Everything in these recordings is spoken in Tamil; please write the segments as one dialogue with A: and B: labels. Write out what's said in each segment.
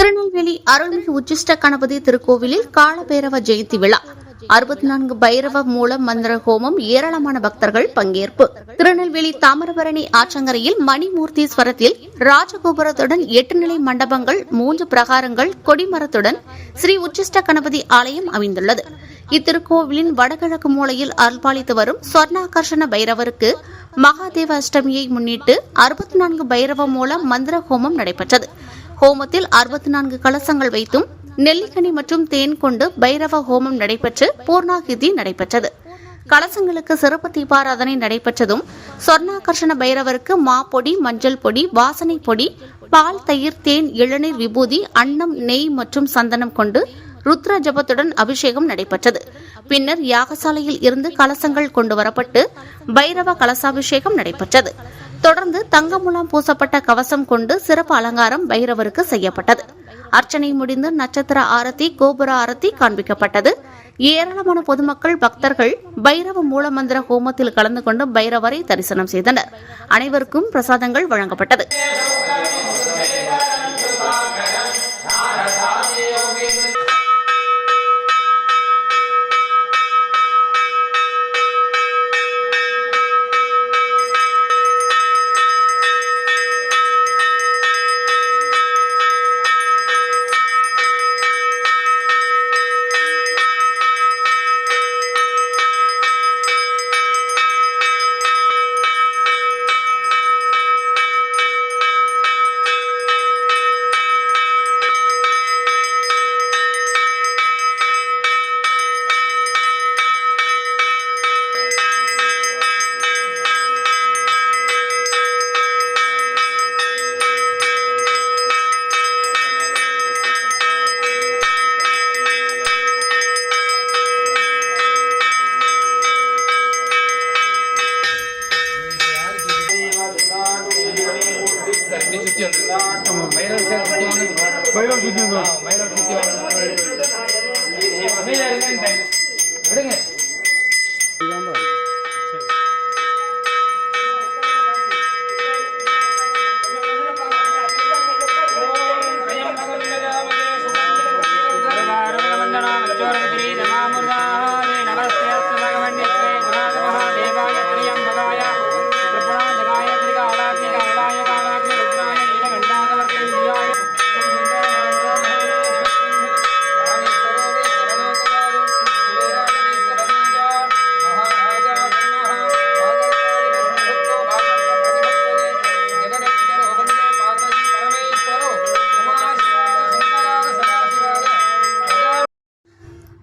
A: திருநெல்வேலி அருள்மிகு உச்சிஷ்ட கணபதி திருக்கோவிலில் காலபைரவ ஜெயந்தி விழா 64 பைரவ மூல மந்திர ஹோமம் ஏராளமான பக்தர்கள் பங்கேற்பு. திருநெல்வேலி தாமிரபரணி ஆற்றங்கரையில் மணிமூர்த்தீஸ்வரத்தில் ராஜகோபுரத்துடன் 8 நிலை மண்டபங்கள் 3 பிரகாரங்கள் கொடிமரத்துடன் ஸ்ரீ உச்சிஷ்ட கணபதி ஆலயம் அமைந்துள்ளது. இத்திருக்கோவிலின் வடகிழக்கு மூலையில் அருள்பாலித்து வரும் சொர்ணாகர்ஷண பைரவருக்கு மகாதேவ அஷ்டமியை முன்னிட்டு 64 பைரவ மூல மந்திர ஹோமம் நடைபெற்றது. ஹோமத்தில் 64 கலசங்கள் வைத்தும் நெல்லிக்கனி மற்றும் தேன் கொண்டு பைரவ ஹோமம் நடைபெற்று பூர்ணாகிதி நடைபெற்றது. கலசங்களுக்கு சிறப்பு தீபாராதனை நடைபெற்றதும் சொர்ணாகர்ஷண பைரவருக்கு மாப்பொடி, மஞ்சள் பொடி, வாசனை பொடி, பால், தயிர், தேன், இளநீர், விபூதி, அன்னம், நெய் மற்றும் சந்தனம் கொண்டு ருத்ர ஜபத்துடன் அபிஷேகம் நடைபெற்றது. பின்னர் யாகசாலையில் இருந்து கலசங்கள் கொண்டு வரப்பட்டு பைரவ கலசாபிஷேகம் நடைபெற்றது. தொடர்ந்து தங்கமுலாம் பூசப்பட்ட கவசம் கொண்டு சிறப்பு அலங்காரம் பைரவருக்கு செய்யப்பட்டது. அர்ச்சனை முடிந்து நட்சத்திர ஆரத்தி, கோபுர ஆரத்தி காண்பிக்கப்பட்டது. ஏராளமான பொதுமக்கள், பக்தர்கள் பைரவ மூலமந்திர ஹோமத்தில் கலந்து கொண்டு பைரவரை தரிசனம் செய்தனர். அனைவருக்கும் பிரசாதங்கள் வழங்கப்பட்டது.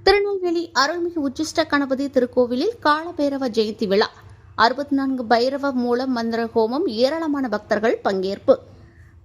A: திருநெல்வேலி அருள்மிகு உச்சிஷ்ட கணபதி திருக்கோவிலில் காலபைரவ ஜெயந்தி விழா 64 பைரவ மூல மந்திர ஹோமம் ஏராளமான பக்தர்கள் பங்கேற்பு.